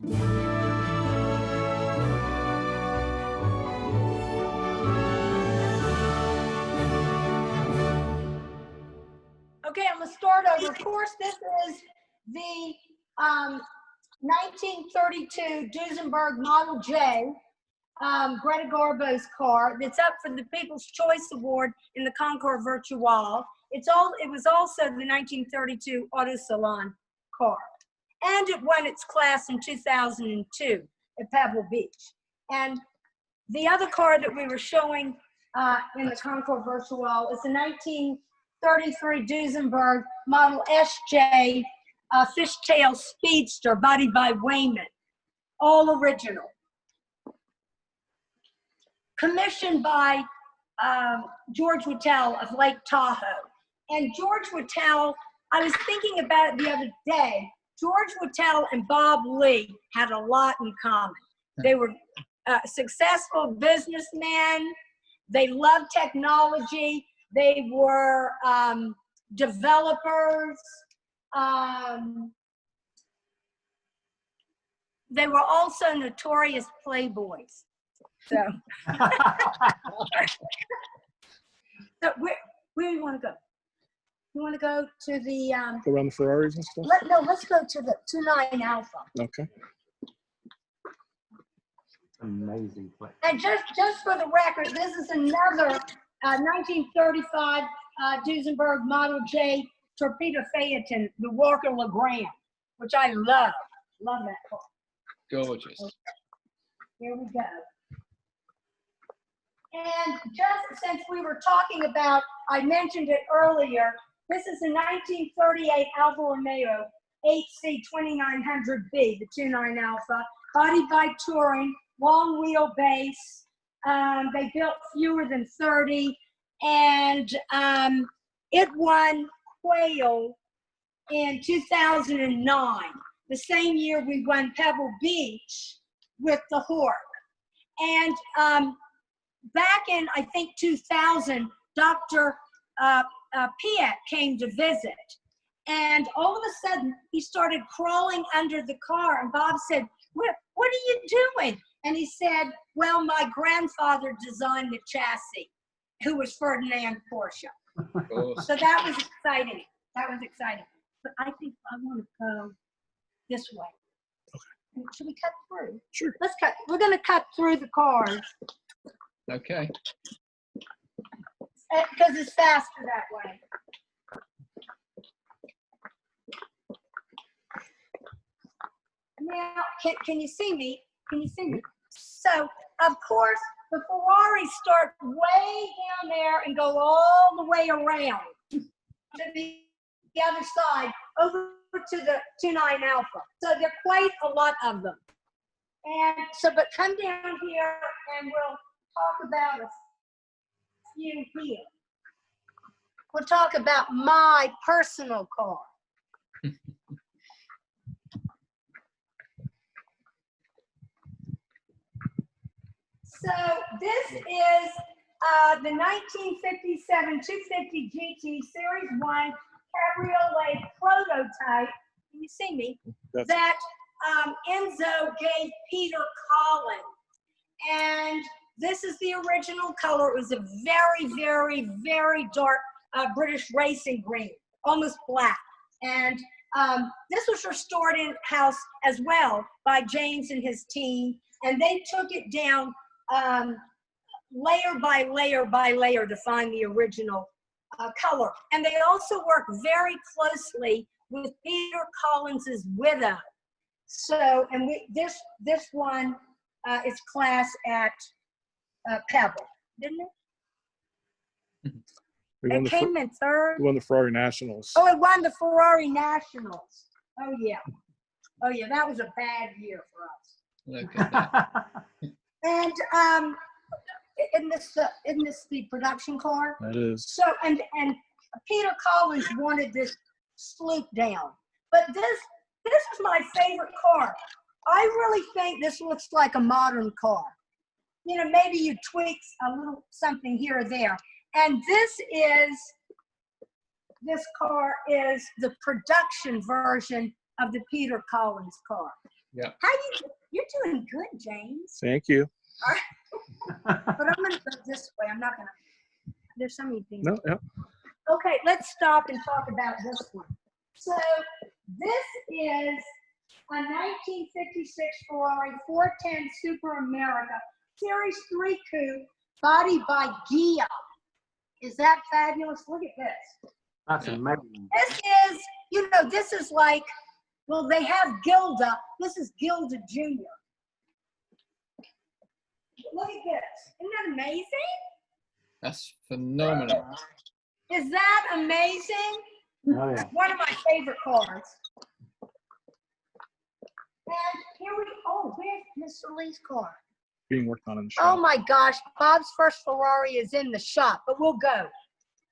Okay, I'm gonna start over. Of course, this is the 1932 Duesenberg Model J, Greta Garbo's car. That's up for the People's Choice Award in the Concours Virtual. It was also the 1932 Auto Salon car, and it won its class in 2002 at Pebble Beach. And the other car that we were showing in the Concours Virtual is the 1933 Duesenberg Model SJ Fishtail Speedster, bodied by Wayman, all original. Commissioned by George Whittle of Lake Tahoe. And George Whittle, I was thinking about it the other day, George Whittle and Bob Lee had a lot in common. They were successful businessmen. They loved technology. They were developers. They were also notorious playboys. So, so where do you want to go? You want to go to the go around the Ferraris and stuff? Let's go to the 29 Alpha. Okay. Amazing place. And just for the record, this is another 1935 Duesenberg Model J Torpedo Phaeton, the Walker LeGrand, which I love. Love that car. Gorgeous. Okay. Here we go. And just since we were talking about, I mentioned it earlier, this is a 1938 Alfa Romeo 8C 2900B, the 29 Alpha, bodied by Touring, long wheelbase. They built fewer than 30, and it won Quail in 2009, the same year we won Pebble Beach with the Hawk. And back in, I think, 2000, Dr. Piet came to visit. And all of a sudden, he started crawling under the car. And Bob said, what are you doing? And he said, well, my grandfather designed the chassis, who was Ferdinand Porsche. So that was exciting. That was exciting. But I think I want to go this way. Okay. Should we cut through? Sure. Let's cut. We're going to cut through the cars. Okay. Because it's faster that way. Now, can you see me? Can you see me? So, of course, the Ferraris start way down there and go all the way around to the other side, over to the 29 Alpha. So there are quite a lot of them. And so, but come down here and we'll talk about a few here. We'll talk about my personal car. So this is the 1957 250 GT Series 1 Cabriolet prototype. Can you see me? That Enzo gave Peter Collins. And this is the original color. It was a very, very, very dark British racing green, almost black. And this was restored in-house as well by James and his team. And they took it down layer by layer by layer to find the original color. And they also work very closely with Peter Collins's widow. So, and this one is class at Pebble, didn't it? It came in third. It won the Ferrari Nationals. Oh, it won the Ferrari Nationals. Oh yeah. Oh yeah, that was a bad year for us. Look at that. And isn't this the production car? That is. So and Peter Collins wanted this sloop down, but this is my favorite car. I really think this looks like a modern car. You know, maybe you tweak a little something here or there. And this car is the production version of the Peter Collins car. Yeah. You're doing good, James. Thank you. But I'm going to go this way. I'm not going to. There's so many things. No, yeah. Okay, let's stop and talk about this one. So this is a 1956 Ferrari 410 Superamerica Series 3 Coupe, body by Ghia. Is that fabulous? Look at this. That's Yeah. amazing. This is, this is like, well, they have Gilda. This is Gilda Jr. Look at this. Isn't that amazing? That's phenomenal. Is that amazing? Oh, yeah. One of my favorite cars. And here where's Mr. Lee's car? Being worked on in the Oh shop. my gosh, Bob's first Ferrari is in the shop, but we'll go.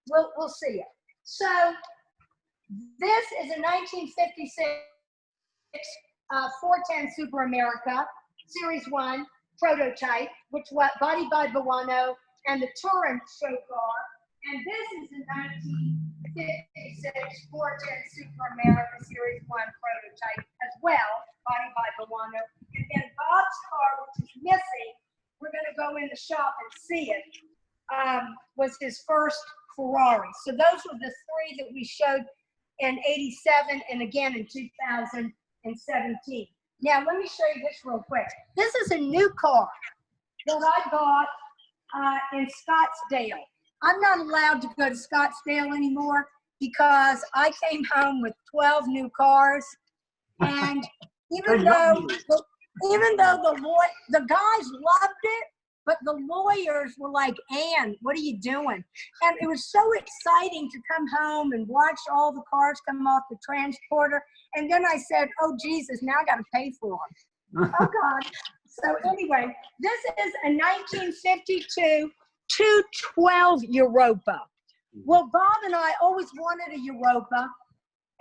We'll see it. So this is a 1956 410 Superamerica Series 1 prototype, which was body by Buono and the Turin show car. And this is a 1956 410 Superamerica Series 1 prototype as well, body by Buono. And then Bob's car, which is missing, we're going to go in the shop and see it, was his first Ferrari. So those were the three that we showed in '87 and again in 2017. Now, let me show you this real quick. This is a new car that I bought in Scottsdale. I'm not allowed to go to Scottsdale anymore because I came home with 12 new cars. And even though the guys loved it, but the lawyers were like, Ann, what are you doing? And it was so exciting to come home and watch all the cars come off the transporter. And then I said, oh, Jesus, now I got to pay for them. Oh, God. So anyway, this is a 1952 212 Europa. Well, Bob and I always wanted a Europa,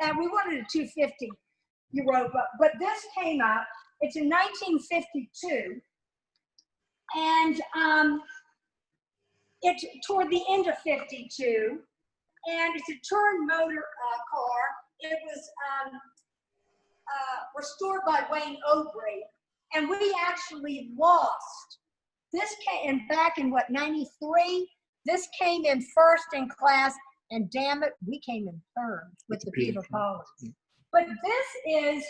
and we wanted a 250 Europa, but this came up. It's in 1952, and it's toward the end of 52, and it's a Turin motor car. It was restored by Wayne Obrey, and we actually lost. This came in back in, 93? This came in first in class, and damn it, we came in third with the Peter Paulins. But this is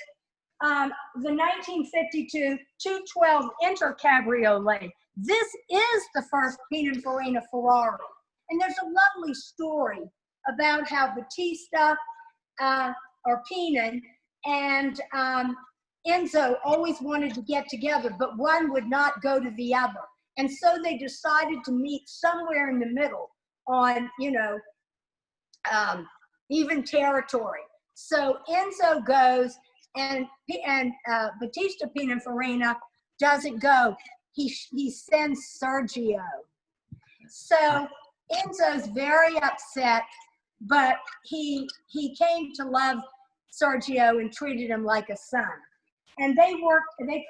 the 1952 212 Inter Cabriolet. This is the first Pininfarina Ferrari. And there's a lovely story about how Battista or Pinin and Enzo always wanted to get together, but one would not go to the other. And so they decided to meet somewhere in the middle on, even territory. So Enzo goes, and Battista Pininfarina doesn't go. He sends Sergio. So Enzo's very upset, but he came to love Sergio and treated him like a son. And they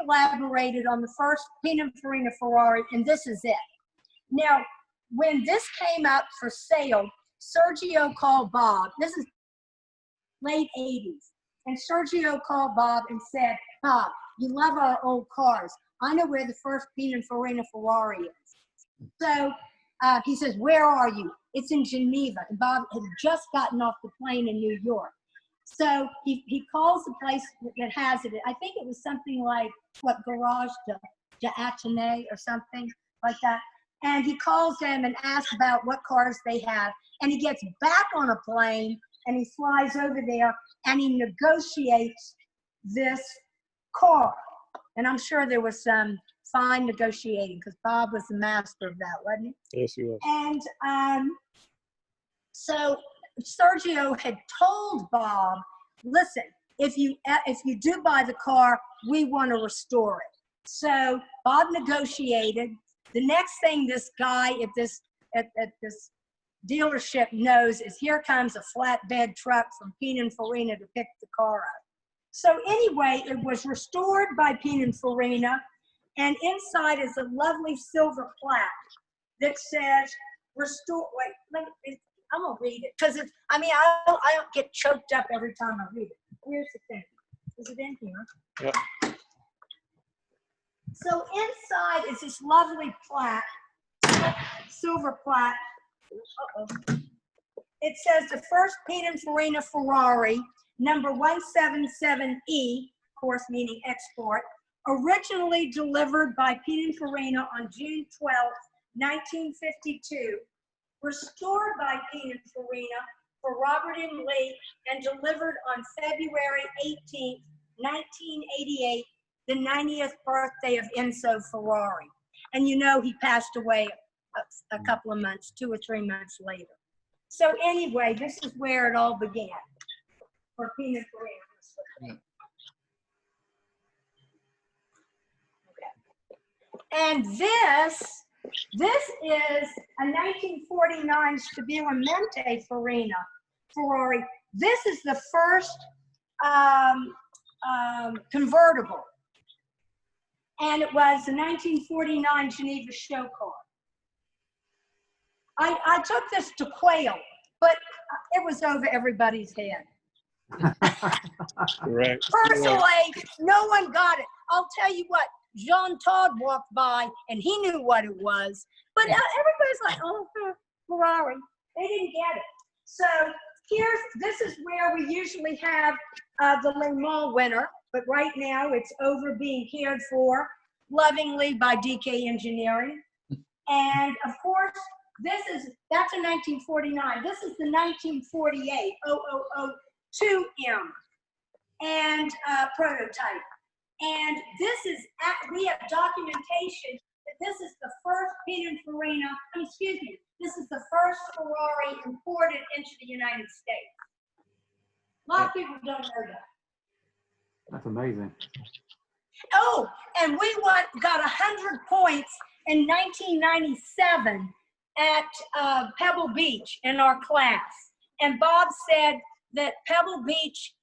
collaborated on the first Pininfarina Ferrari, and this is it. Now, when this came up for sale, Sergio called Bob. This is late 80s. And Sergio called Bob and said, Bob, you love our old cars. I know where the first Pininfarina Ferrari is. So he says, where are you? It's in Geneva. And Bob had just gotten off the plane in New York. So he calls the place that has it. I think it was something like, Garage de Athénée or something like that. And he calls them and asks about what cars they have. And he gets back on a plane and he flies over there and he negotiates this car. And I'm sure there was some fine negotiating because Bob was the master of that, wasn't he? Yes, he was. And so Sergio had told Bob, listen, if you do buy the car, we want to restore it. So Bob negotiated. The next thing this guy at this dealership knows is here comes a flatbed truck from Pininfarina to pick the car up. So anyway, it was restored by Pininfarina, and inside is a lovely silver plaque that says restore. Wait, I'm gonna read it because it's. I don't get choked up every time I read it. Here's the thing. Is it in here? Yep. So inside is this lovely plaque, silver plaque. Uh-oh. It says the first Pininfarina Ferrari, number 177E, of course meaning export, originally delivered by Pininfarina on June 12, 1952, restored by Pininfarina for Robert M. Lee and delivered on February 18, 1988, the 90th birthday of Enzo Ferrari. And you know he passed away a couple of months, 2 or 3 months later. So anyway, this is where it all began for Pininfarina. And this is a 1949 Superamerica Ferrari. This is the first convertible. And it was the 1949 Geneva show car. I took this to Quail, but it was over everybody's head. Right. Personally, no one got it. I'll tell you what, Jean Todt walked by and he knew what it was, but everybody's like, oh, Ferrari. They didn't get it. So this is where we usually have the Le Mans winner, but right now it's over being cared for lovingly by DK Engineering. And of course, that's a 1949. This is the 1948 0002M and prototype. And we have documentation that this is the first this is the first Ferrari imported into the United States. A lot of people don't know that. That's amazing. Oh, and we got 100 points in 1997 at Pebble Beach in our class. And Bob said that Pebble Beach,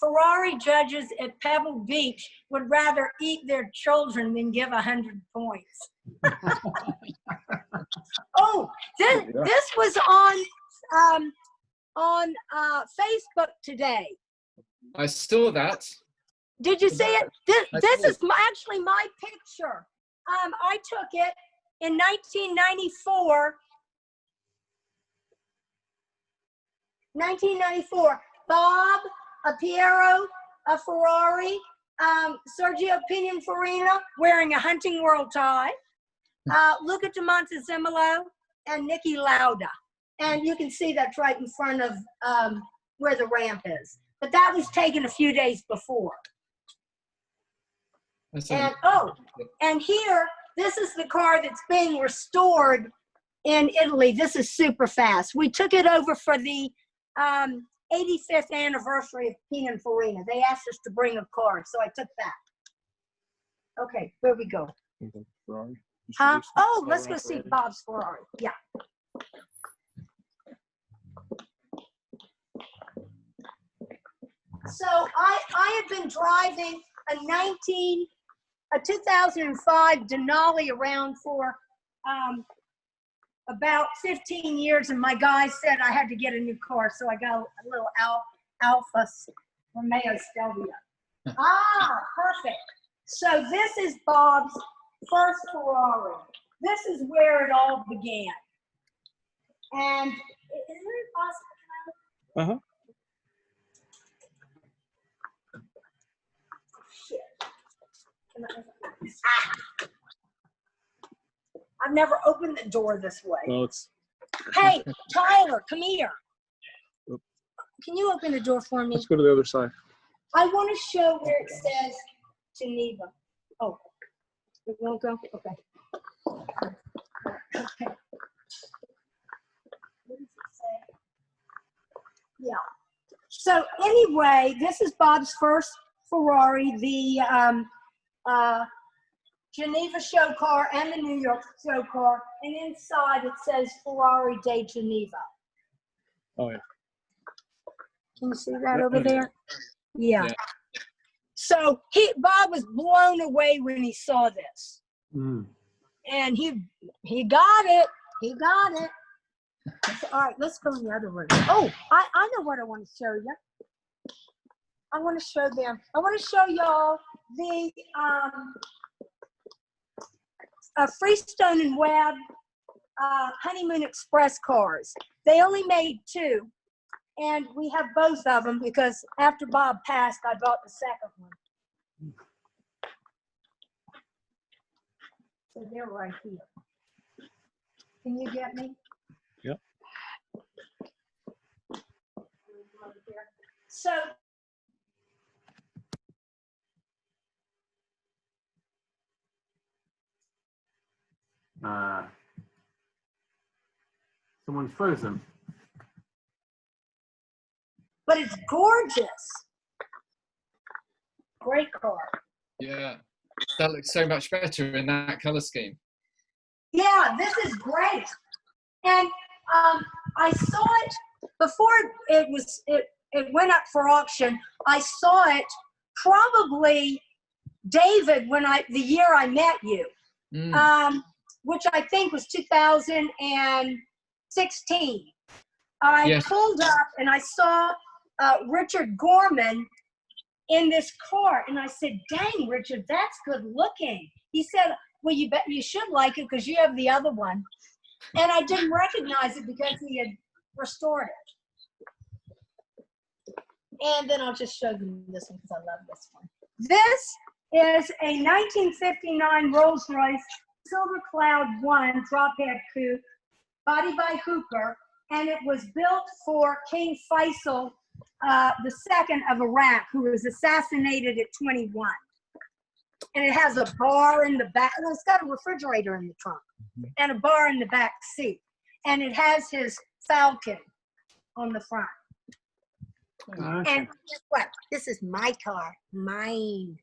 Ferrari judges at Pebble Beach would rather eat their children than give 100 points. Oh, this was on Facebook today. I saw that. Did you see it? This is actually my picture. I took it in 1994. 1994. Bob, Piero, a Ferrari, Sergio Pininfarina wearing a Hunting World tie, Luca de Montezemolo, and Niki Lauda. And you can see that's right in front of where the ramp is. But that was taken a few days before. And here, this is the car that's being restored in Italy. This is super fast. We took it over for the 85th anniversary of Pininfarina. They asked us to bring a car, so I took that. Okay, where we go? Ferrari. Huh? Oh, let's go see Bob's Ferrari. Yeah. So I have been driving a 2005 Denali around for about 15 years, and my guy said I had to get a new car, so I got a little Alfa Romeo Stelvio. Perfect. So this is Bob's first Ferrari. This is where it all began. And is it possible? Uh-huh. I've never opened the door this way. Well, it's Hey, Tyler, come here. Can you open the door for me? let's go to the other side. I want to show where it says Geneva. Oh, it won't go? Okay. Okay. What does it say? Yeah. So anyway, this is Bob's first Ferrari, the Geneva show car and the New York show car, and inside it says Ferrari de Geneva. Oh, yeah. Can you see that over there? Yeah. So Bob was blown away when he saw this. Mm. And he got it. He got it. So, all right, let's go in the other room. Oh, I know what I want to show you. I want to show them. I want to show y'all the Freestone and Webb Honeymoon Express cars. They only made 2, and we have both of them because after Bob passed, I bought the second one. So they're right here. Can you get me? Yep. So someone's frozen. but it's gorgeous. Great car. Yeah, that looks so much better in that color scheme. Yeah, this is great. And I saw it before it went up for auction. I saw it probably, David, the year I met you, which I think was 2016. I Yes. pulled up and I saw Richard Gorman in this car, and I said, "Dang, Richard, that's good looking." He said, "Well, you bet you should like it because you have the other one." And I didn't recognize it because he had restored it. And then I'll just show them this one because I love this one. This is a 1959 Rolls-Royce Silver Cloud 1 drop-head coupe, body by Hooper, and it was built for King Faisal II of Iraq, who was assassinated at 21. And it has a bar in the back. And it's got a refrigerator in the trunk and a bar in the back seat. And it has his Falcon on the front. Okay. And guess what? This is my car, mine.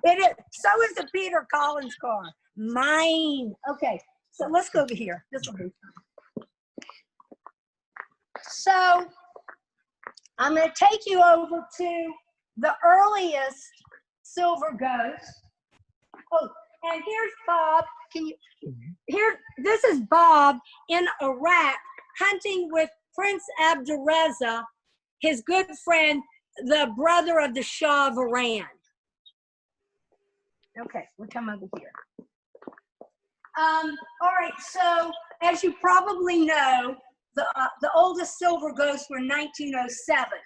It is. So is the Peter Collins car, mine. Okay, so let's go over here. This will be fun. So I'm going to take you over to the earliest Silver Ghost. Oh, and here's Bob. This is Bob in Iraq hunting with Prince Abdurreza, his good friend, the brother of the Shah of Iran. Okay, we'll come over here. All right, so as you probably know, the oldest Silver Ghosts were 1907.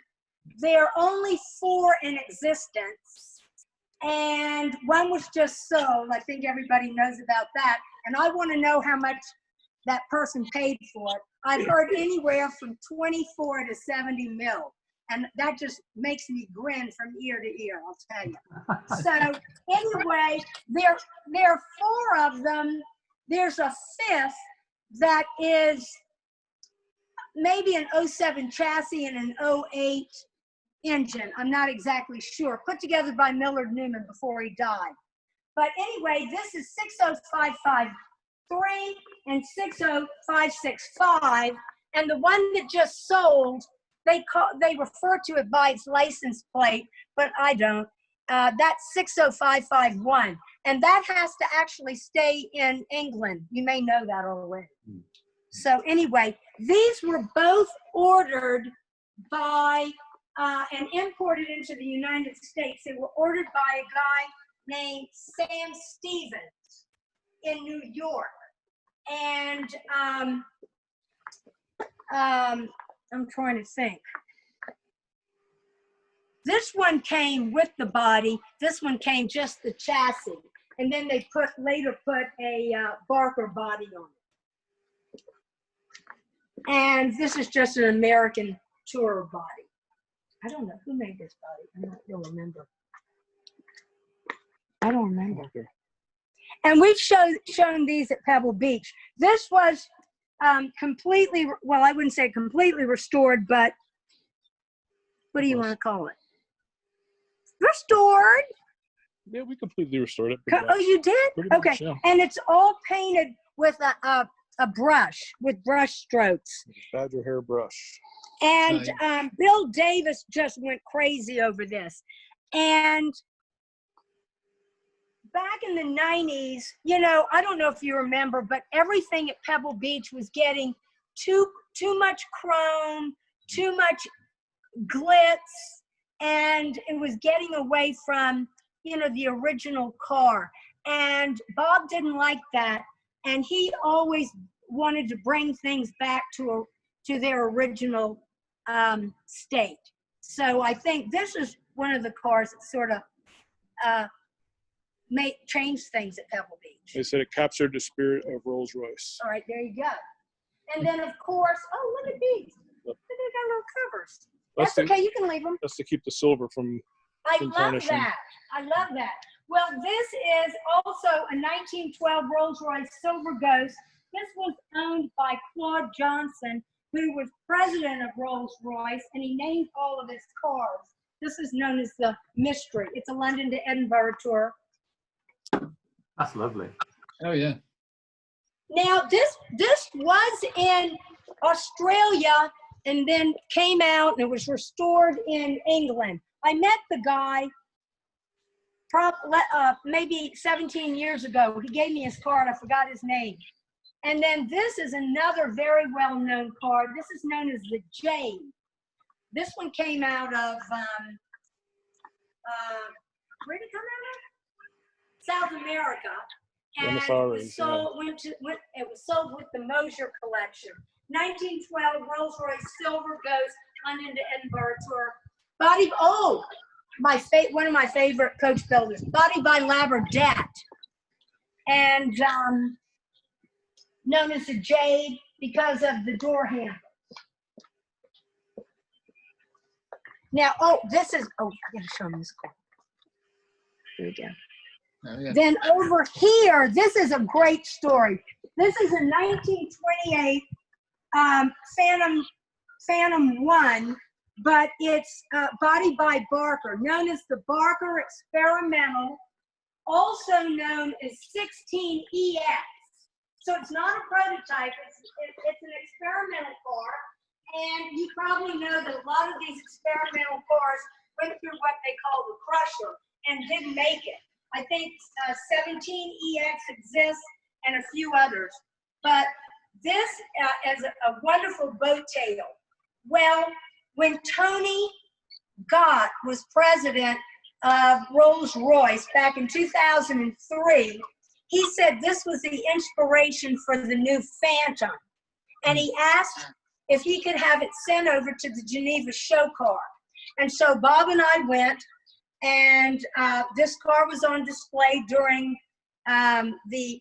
There are only 4 in existence, and one was just sold. I think everybody knows about that, and I want to know how much that person paid for it. I've heard anywhere from 24 to 70 mil, and that just makes me grin from ear to ear, I'll tell you. So anyway, there are 4 of them. There's a 5th that is maybe an 07 chassis and an 08 engine. I'm not exactly sure. Put together by Millard Newman before he died. But anyway, this is 60553 and 60565. And the one that just sold, they refer to it by its license plate, but I don't. That's 60551. And that has to actually stay in England. You may know that already. So anyway, these were both ordered by and imported into the United States. They were ordered by a guy named Sam Stevens in New York. And I'm trying to think. This one came with the body. This one came just the chassis. And then they later put a Barker body on it. And this is just an American Tourer body. I don't know who made this body. I don't remember. I don't remember. Okay. And we've shown these at Pebble Beach. This was completely, well, I wouldn't say completely restored, but what do you want to call it? Restored. Yeah, we completely restored it. Oh, you did? Pretty Okay. much, yeah. And it's all painted with a brush, with brush strokes. Badger hair brush. And Bill Davis just went crazy over this. And back in the 90s, you know, I don't know if you remember, but everything at Pebble Beach was getting too much chrome, too much glitz, and it was getting away from, you know, the original car. And Bob didn't like that. And he always wanted to bring things back to their original state. So I think this is one of the cars that sort of change things at Pebble Beach. They said it captured the spirit of Rolls-Royce. All right, there you go. And then, of course, oh, look at these. Look, they got little covers. That's okay, you can leave them. That's to keep the silver from tarnishing. That. I love that. Well, this is also a 1912 Rolls-Royce Silver Ghost. This was owned by Claude Johnson, who was president of Rolls-Royce, and he named all of his cars. This is known as the Mystery. It's a London to Edinburgh tour. That's lovely. Oh, yeah. Now, this was in Australia and then came out and it was restored in England. I met the guy maybe 17 years ago. He gave me his card. I forgot his name. And then this is another very well-known card. This is known as the Jade. This one came out of, where did it come out of? South America. And it was sold with the Mosier Collection. 1912 Rolls-Royce Silver Ghost London to Edinburgh tour. One of my favorite coach builders, Body by Labradette. And known as the Jade because of the door handles. Now, I gotta show them this car. Here we go. Oh, yeah. Then over here, this is a great story. This is a 1928 Phantom 1, but it's body by Barker, known as the Barker Experimental, also known as 16EX. So it's not a prototype, it's an experimental car. And you probably know that a lot of these experimental cars went through what they call the crusher and didn't make it. I think 17EX exists and a few others. But this is a wonderful boat tail. Well, when Tony Gott was president of Rolls-Royce back in 2003, he said this was the inspiration for the new Phantom. And he asked if he could have it sent over to the Geneva show car. And so Bob and I went, and this car was on display during the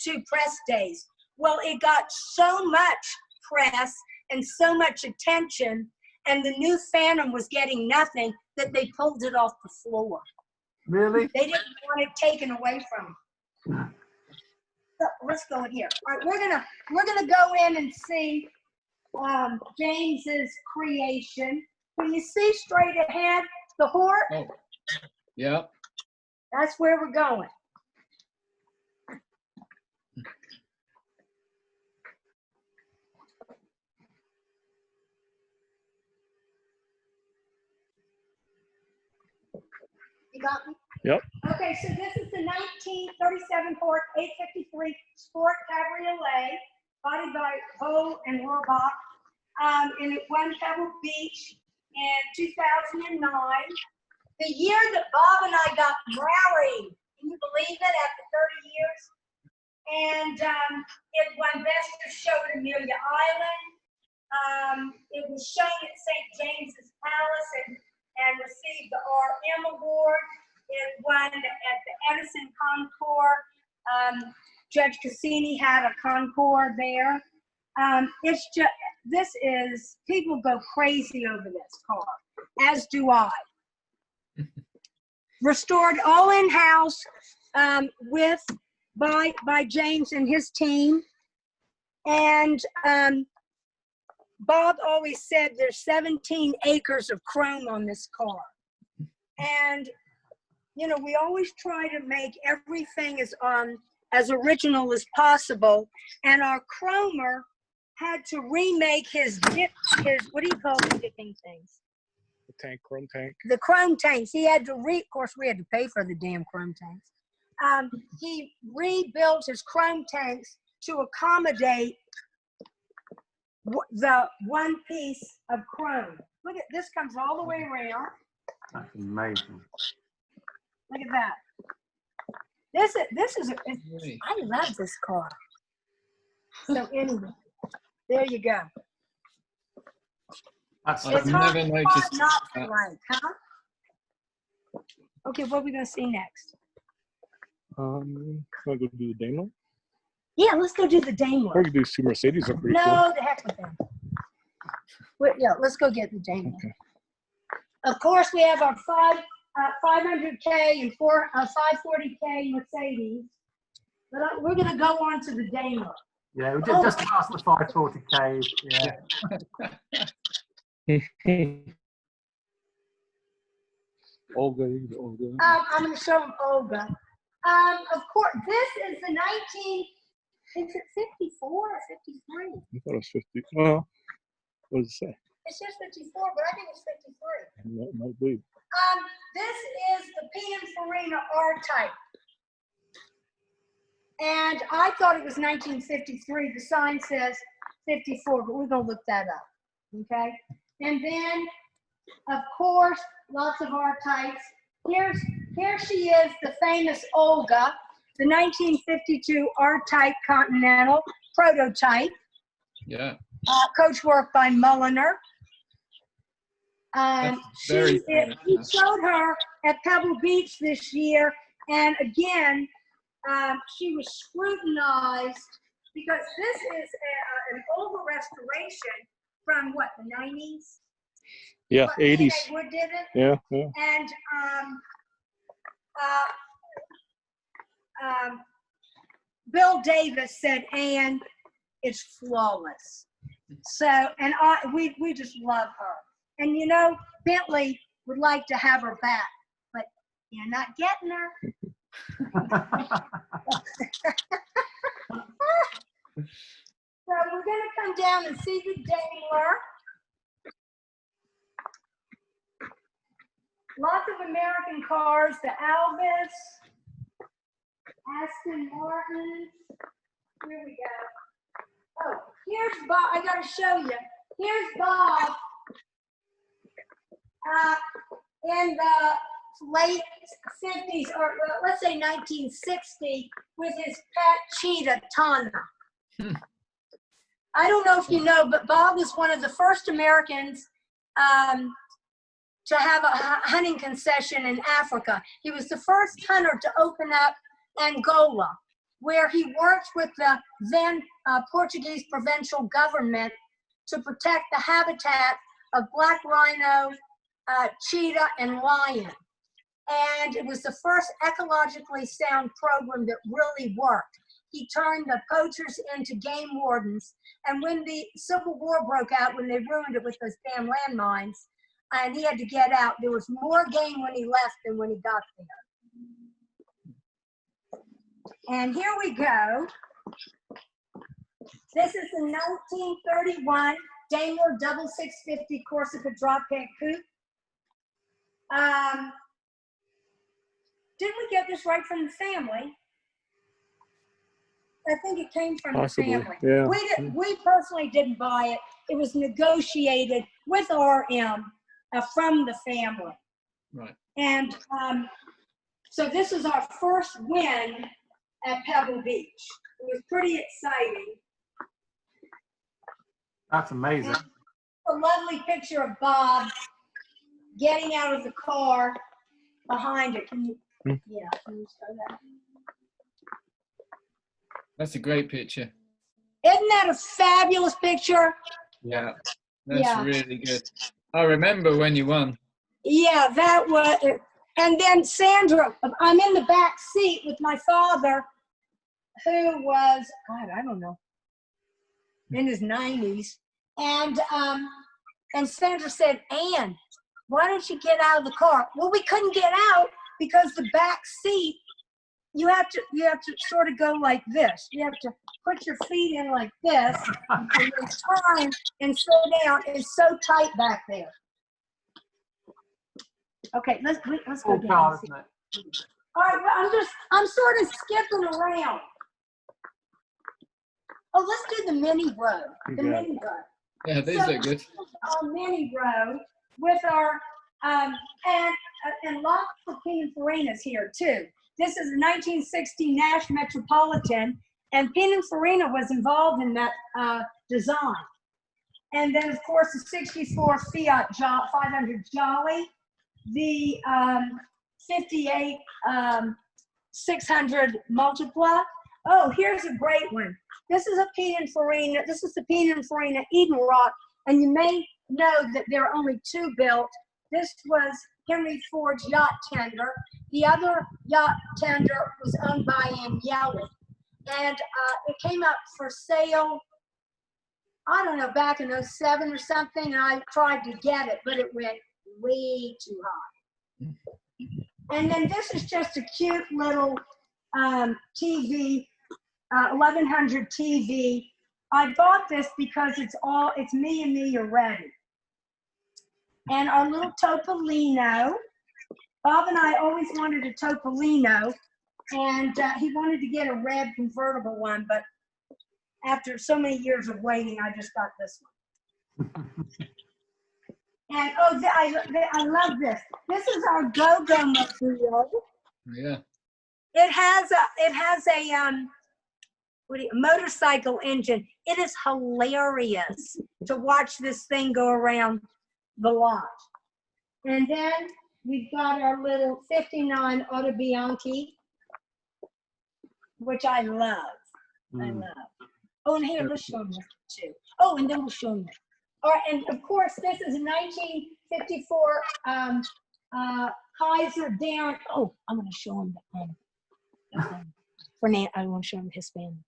two press days. Well, it got so much press and so much attention, and the new Phantom was getting nothing, that they pulled it off the floor. Really? They didn't want it taken away from them. So let's go in here. All right, we're gonna go in and see James's creation. Can you see straight ahead the Hort? Oh, yeah. That's where we're going. You got me? Yep. Okay, so this is the 1937 Ford 853 Sport Cabriolet, body by Vaux and Rohrbach, and it won Pebble Beach in 2009. The year that Bob and I got married, can you believe it, after 30 years? And it won Best of Show at Amelia Island. It was shown at St. James's Palace and received the RM Award. It won at the Edison Concours. Judge Cassini had a Concours there. People go crazy over this car, as do I. Restored all in-house by James and his team. And Bob always said there's 17 acres of chrome on this car. And, you know, we always try to make everything as original as possible. And our chromer had to remake his what do you call the dipping things? The chrome tank. The chrome tanks. He had to of course, we had to pay for the damn chrome tanks. He rebuilt his chrome tanks to accommodate the one piece of chrome. Look at this, comes all the way around. That's amazing. Look at that. This is Really? I love this car. So anyway, there you go. That's I've It's never hard noticed not to that. like, huh? Okay, what are we gonna see next? Can I go do the Daimler? Yeah, let's go do the Or Daimler. we could do two Mercedes. Are pretty cool. No, the heck with them. Yeah, let's go get the Daimler. Okay. Of course, we have our 500K and 540K Mercedes, but we're gonna go on to the Daimler. yeah, we just past the 540K. Yeah. Olga, Olga. I'm gonna show them Olga. Of course, this is the 19. Is it 54 or 53? I thought it was 50. Well, what does it say? It says 54, but I think it's 53. That might be. This is the Pininfarina R-Type. And I thought it was 1953. The sign says 54, but we're going to look that up. Okay? And then, of course, lots of R-Types. Here she is, the famous Olga, the 1952 R-Type Continental prototype. Yeah. Coachwork by Mulliner. Very He showed her at Pebble Beach this year, and again, she was scrutinized because this is an Olga restoration from what, the 90s? Yeah, What, 80s. P&A Wood did it, Yeah, yeah. and Bill Davis said, "Ann, it's flawless." So, and we just love her. And you know, Bentley would like to have her back, but you're not getting her. So we're gonna come down and see the Daimler. Lots of American cars, the Alvis, Aston Martin. Here we go. Oh, here's Bob. I gotta show you. Here's Bob in the late 50s, or let's say 1960, with his pet cheetah, Tana. I don't know if you know, but Bob was one of the first Americans to have a hunting concession in Africa. He was the first hunter to open up Angola, where he worked with the then Portuguese provincial government to protect the habitat of black rhino, cheetah, and lion. And it was the first ecologically sound program that really worked. He turned the poachers into game wardens. And when the Civil War broke out, when they ruined it with those damn landmines, and he had to get out, there was more game when he left than when he got there. And here we go. This is the 1931 Daimler Double 650 Corsica Dropcab Coupe. Didn't we get this right from the family? I think it came from Possibly, the family. yeah. We personally didn't buy it. It was negotiated with RM from the family. Right. And so this is our first win at Pebble Beach. It was pretty exciting. That's amazing. A lovely picture of Bob getting out of the car behind it. Can you, yeah, can you show that? That's a great picture. Isn't that a fabulous picture? Yeah. That's Yeah. really good. I remember when you won. Yeah, that was, and then Sandra, I'm in the back seat with my father, who was, God, I don't know, in his 90s. And Sandra said, "Ann, why don't you get out of the car?" Well, we couldn't get out because the back seat, you have to sort of go like this. You have to put your feet in like this, and then turn and sit down. It's so tight back there. Okay, let's go Cool down. car, and see. isn't it? All right, well, I'm sort of skipping around. Oh, let's do the mini road. The You got mini road. Yeah, these So look good. this is our mini road with our And lots of Pininfarinas here too. This is a 1960 Nash Metropolitan, and Pininfarina was involved in that design. And then, of course, the 64 Fiat 500 Jolly, the 58 600 Multipla. Oh, here's a great one. This is a Pininfarina. This is the Pininfarina Eden Rock, and you may know that there are only two built. This was Henry Ford's yacht tender. The other yacht tender was owned by Agnelli. And it came up for sale, I don't know, back in '07 or something, and I tried to get it, but it went way too high. And then this is just a cute little TV, 1100 TV. I bought this because it's me and me are ready. And our little Topolino. Bob and I always wanted a Topolino, and he wanted to get a red convertible one, but after so many years of waiting, I just got this one. And I love this. This is our Go-Go mobile. Yeah. It has a motorcycle engine. It is hilarious to watch this thing go around the lot. And then we've got our little 59 Autobianchi, which I love. I love. Oh, and here, let's show them too. Oh, and then we'll show them. All right, and of course, this is a 1954 Kaiser Darrin. Oh, I'm going to show them Fernando. I want to show them his family.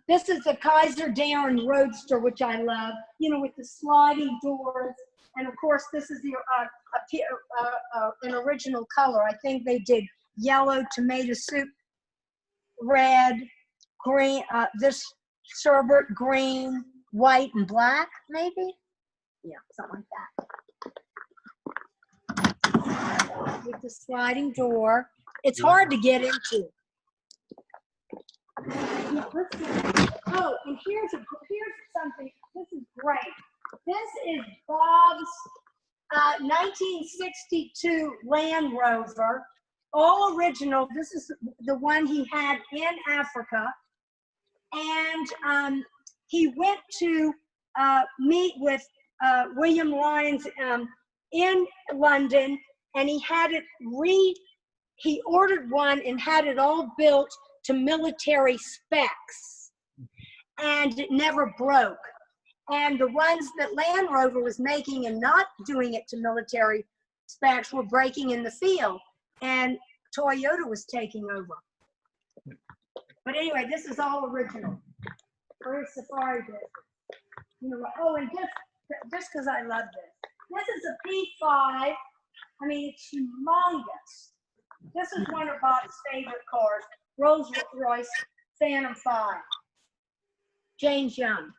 This is the Kaiser Darrin Roadster, which I love. You know, with the sliding doors, and of course, this is the an original color. I think they did yellow, tomato soup, red, green. This sherbet green, white, and black, maybe? Yeah, something like that. With the sliding door. It's hard to get into. Yeah, let's see. Oh, and here's something. This is great. This is Bob's 1962 Land Rover, all original. This is the one he had in Africa. And he went to meet with William Lyons in London, and he had it he ordered one and had it all built to military specs, and it never broke. And the ones that Land Rover was making and not doing it to military specs were breaking in the field, and Toyota was taking over. But anyway, this is all original. Where's Safari business? You know what? Oh, and just because I love this. This is a P5. I mean, it's humongous. This is one of Bob's favorite cars, Rolls-Royce Phantom 5. James Young.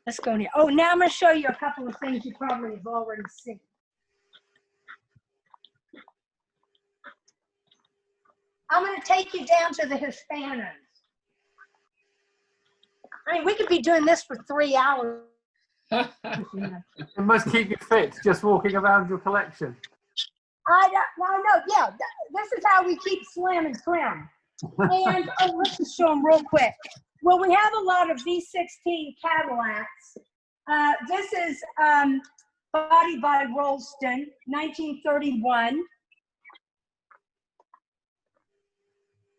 Let's go here. Oh, now I'm going to show you a couple of things you probably have already seen. I'm going to take you down to the Hispanos. I mean, we could be doing this for 3 hours. It must keep you fit, just walking around your collection. I know, yeah. This is how we keep slim and trim. And let's just show them real quick. Well, we have a lot of V16 Cadillacs. This is body by Rolston, 1931.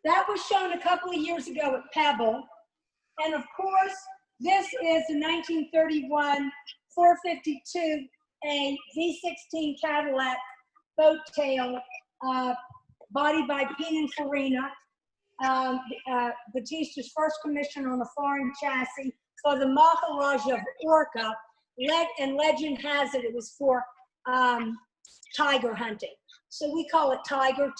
That was shown a couple of years ago at Pebble. And of course, this is a 1931 452A V16 Cadillac boat tail, body by Pininfarina. Batista's first commission on a foreign chassis for the Maharaja of Orca. And legend has it, it was for tiger hunting. So we call it Tiger.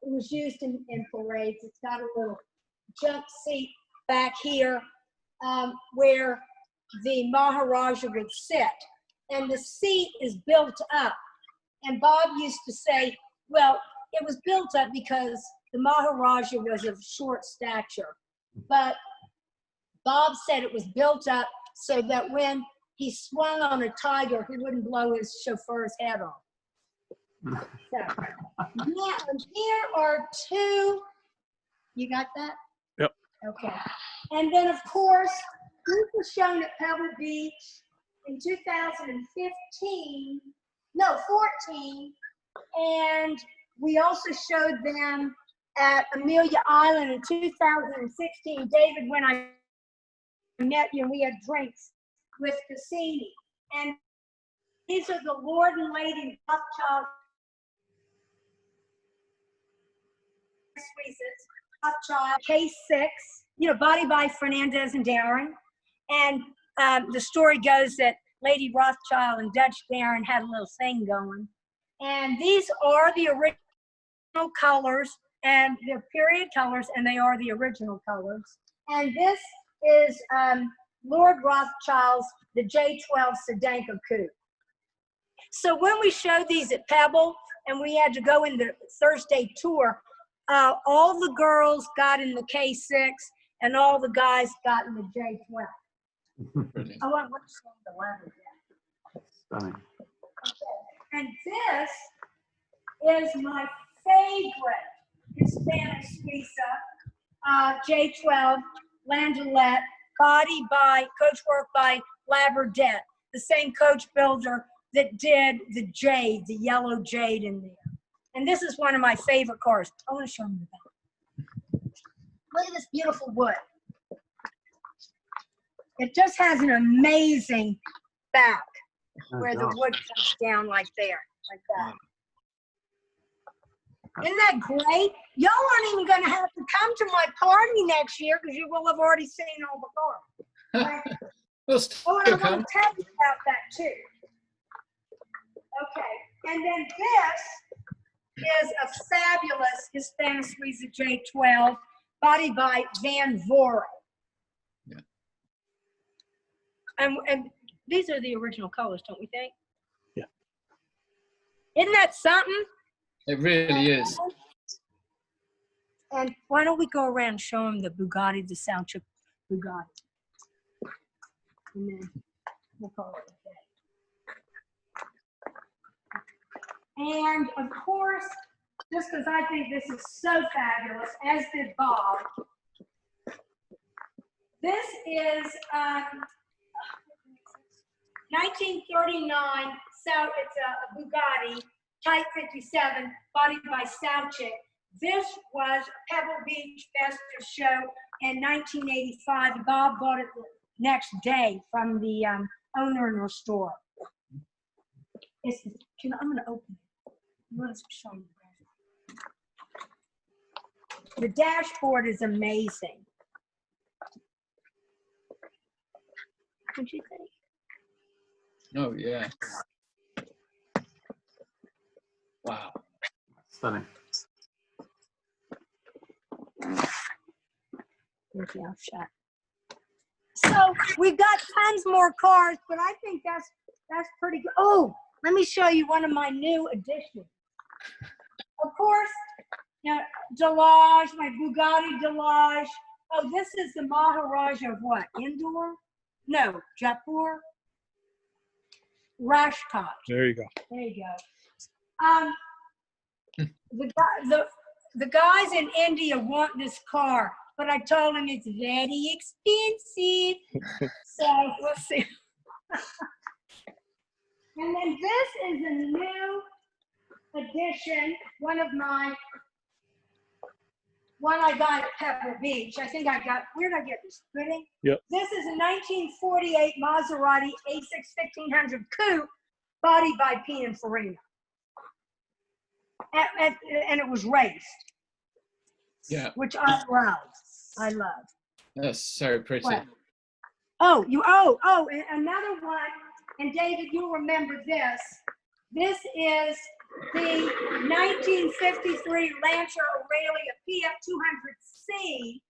It was used in parades. It's got a little jump seat back here where the Maharaja would sit. And the seat is built up. And Bob used to say, well, it was built up because the Maharaja was of short stature. But Bob said it was built up so that when he swung on a tiger, he wouldn't blow his chauffeur's head off. So, yeah, and here are two. You got that? Yep. Okay. And then, of course, these were shown at Pebble Beach in 2015, no, 14. And we also showed them at Amelia Island in 2016. David, when I met you, we had drinks with Cassini. And these are the Lord and Lady Rothschild suites. Rothschild K6, you know, body by Fernandez and Darrin. And the story goes that Lady Rothschild and Dutch Darrin had a little thing going. And these are the original colors, and they're period colors, and they are the original colors. And this is Lord Rothschild's, the J12 Sedanka Coupe. So when we showed these at Pebble, and we had to go in the Thursday tour, all the girls got in the K6, and all the guys got in the J12. Brilliant. Oh, I want to show the leather yet. Stunning. And this is my favorite Hispanic Suiza, J12 Landaulet, body by, coachwork by Labradette, the same coach builder that did the jade, the yellow jade in there. And this is one of my favorite cars. I want to show you that. Look at this beautiful wood. It just has an amazing back where the wood comes down like there, like that. Isn't that great? Y'all aren't even going to have to come to my party next year because you will have already seen all the cars. Right? We'll still Oh, and I come. want to tell you about that too. Okay, and then this is a fabulous Hispanic Suiza J12, body by Van Voren. Yeah. And these are the original colors, don't we think? Yeah. Isn't that something? It really is. And why don't we go around and show them the Bugatti, the Soundchip Bugatti. And then we'll call it a day. And of course, just because I think this is so fabulous, as did Bob, this is 1939, so it's a Bugatti, Type 57, body by Soundchip. This was Pebble Beach Festive Show in 1985. Bob bought it the next day from the owner and restorer. I'm going to open it. Let's show you. The dashboard is amazing. What do you think? Oh, yeah. Wow. Stunning. Okay, I'll shut. So we've got tons more cars, but I think that's pretty good. Oh, let me show you one of my new additions. Of course, you know, Delage, my Bugatti Delage. Oh, this is the Maharaja of what? Indore? No, Jaipur. Rashkot. There you go. There you go. The guys in India want this car, but I told them it's very expensive. So we'll see. And then this is a new addition, one I got at Pebble Beach. I think where did I get this? Really? Yep. This is a 1948 Maserati A6 1500 coupe, body by Pininfarina. And it was raced. Yeah. Which I love. That's so pretty. What? Oh, and another one, and David, you'll remember this. This is the 1953 Lancia Aurelia PF200C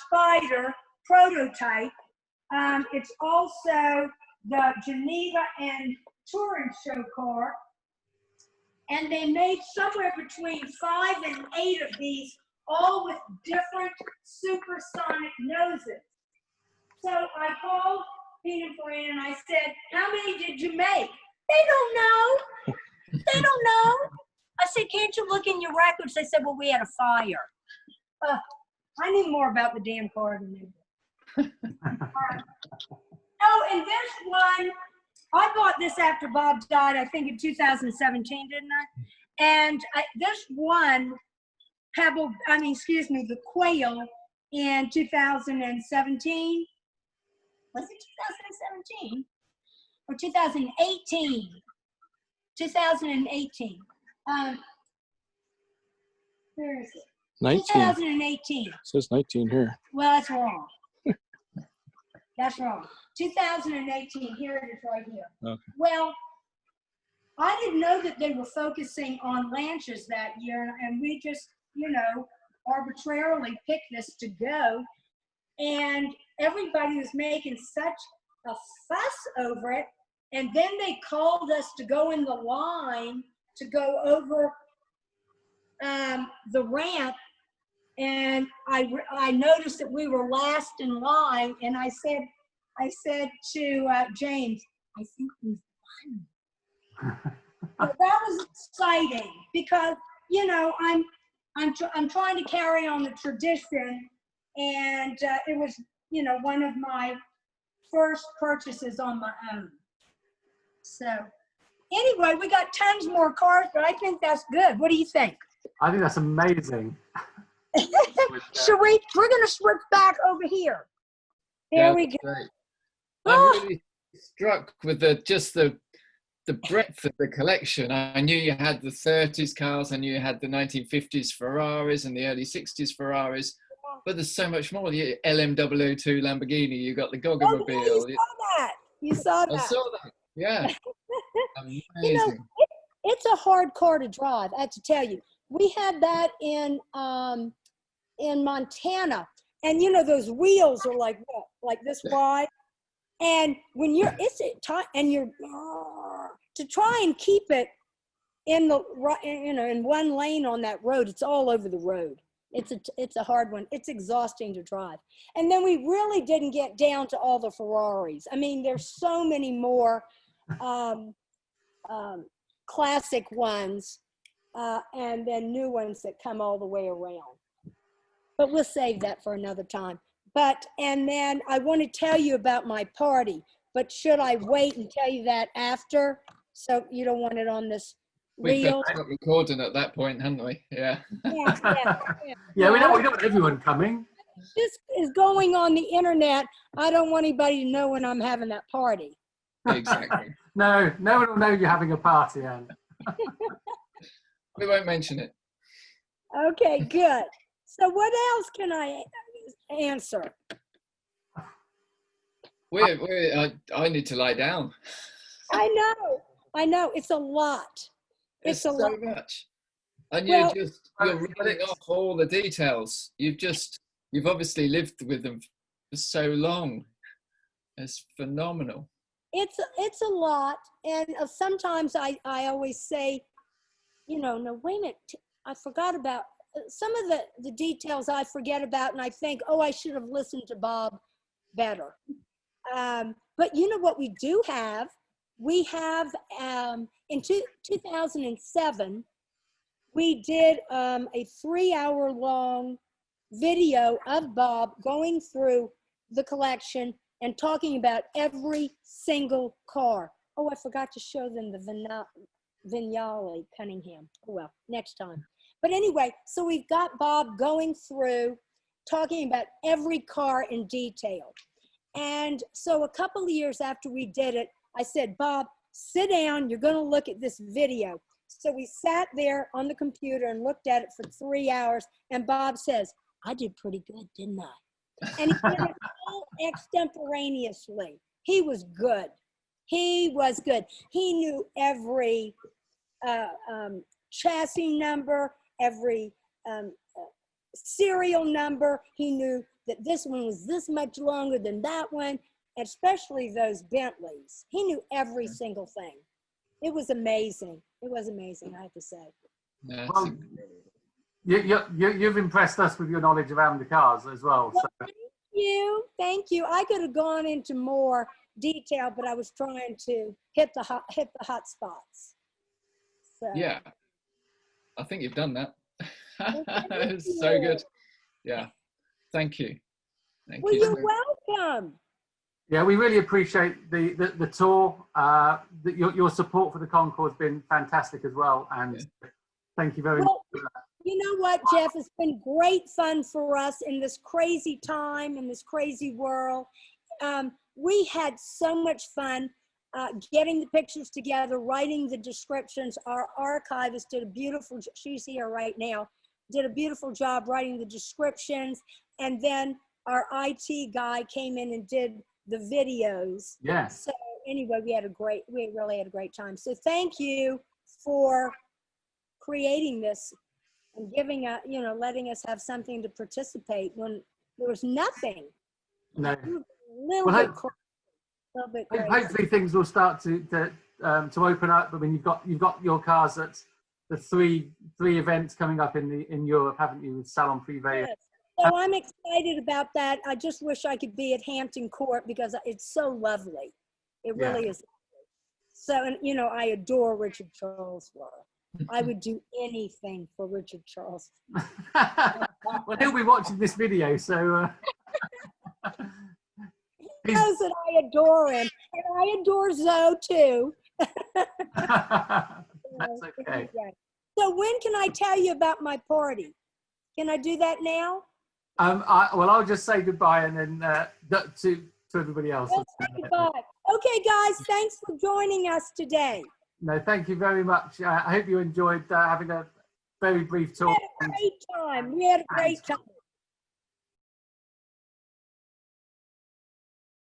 Spider prototype. It's also the Geneva and Turin show car. And they made somewhere between 5 and 8 of these, all with different supersonic noses. So I called Peanut Farina, and I said, how many did you make? They don't know. They don't know. I said, can't you look in your records? They said, well, we had a fire. I knew more about the damn car than they did. Oh, and this one, I bought this after Bob died, I think in 2017, didn't I? And this one, the Quail in 2017. Was it 2017? Or 2018? 2018. Where is it? 19. 2018. It says 19 here. Well, that's wrong. That's wrong. 2018. Here it is right here. Okay. Well, I didn't know that they were focusing on Lancias that year, and we just, arbitrarily picked this to go. And everybody was making such a fuss over it. And then they called us to go in the line to go over the ramp. And I noticed that we were last in line. And I said to James, I think we've won. But that was exciting because, I'm trying to carry on the tradition. And it was, one of my first purchases on my own. So anyway, we got tons more cars, but I think that's good. What do you think? I think that's amazing. We're going to switch back over here. There we go. Great. I'm really struck with the breadth of the collection. I knew you had the 30s cars, I knew you had the 1950s Ferraris and the early 60s Ferraris, but there's so much more. The LM002 Lamborghini, you got the Goggamobile. Oh, yeah, you saw that. I saw that. Yeah. Amazing. It's a hard car to drive, I have to tell you. We had that in Montana, and those wheels are like what? Like this wide. And when to try and keep it in one lane on that road, it's all over the road. It's a hard one. It's exhausting to drive. And then we really didn't get down to all the Ferraris. I mean, there's so many more classic ones and then new ones that come all the way around. But we'll save that for another time. And then I want to tell you about my party, but should I wait and tell you that after? So you don't want it on this We've reel? been recording at that point, haven't we? Yeah. Yeah, we don't want everyone coming. This is going on the internet. I don't want anybody to know when I'm having that party. Exactly. No one will know you're having a party, Anne. We won't mention it. Okay, good. So what else can I answer? I need to lie down. I know. It's a lot. It's a so lot. much. And Well, you're reading off all the details. You've obviously lived with them for so long. It's phenomenal. It's a lot. And sometimes I always say, no, wait a minute. I forgot about some of the details I forget about, and I think, I should have listened to Bob better. But what we do have? We have, in 2007, we did a 3-hour-long video of Bob going through the collection and talking about every single car. Oh, I forgot to show them the Vignale Cunningham. Oh, well, next time. But anyway, so we've got Bob going through, talking about every car in detail. And so a couple of years after we did it, I said, Bob, sit down. You're going to look at this video. So we sat there on the computer and looked at it for 3 hours. And Bob says, I did pretty good, didn't I? And he did it all extemporaneously. He was good. He knew every chassis number, every serial number. He knew that this one was this much longer than that one, especially those Bentleys. He knew every single thing. It was amazing. It was amazing, I have to say. Well, you've impressed us with your knowledge of Amanda cars as well. Well, thank you. I could have gone into more, detail, but I was trying to hit the hot spots. So. Yeah, I think you've done that. Well, thank It's so you. good. Yeah, thank you. Thank Well, you. you're welcome. Yeah, we really appreciate the tour. Your support for the Concours has been fantastic as well, and thank you very much. Well, you know what, Jeff? It's been great fun for us in this crazy time, in this crazy world. We had so much fun getting the pictures together, writing the descriptions. Our archivist did a beautiful, she's here right now, did a beautiful job writing the descriptions. And then our IT guy came in and did the videos. Yeah. So anyway, we really had a great time. So thank you for creating this and giving us, letting us have something to participate when there was nothing. No. A little bit crazy. Hopefully things will start to open up. I mean, you've got your cars at the three events coming up in Europe, haven't you, with Salon Privé? Yes. So I'm excited about that. I just wish I could be at Hampton Court because it's so lovely. It really is. So, and I adore Richard Charles. I would do anything for Richard Charles. Well, he'll be watching this video, so. He knows that I adore him, and I adore Zoe too. That's okay. So when can I tell you about my party? Can I do that now? I'll just say goodbye and then to everybody else. Let's say goodbye. Okay, guys, thanks for joining us today. No, thank you very much. I hope you enjoyed having a very brief talk. We had a great time.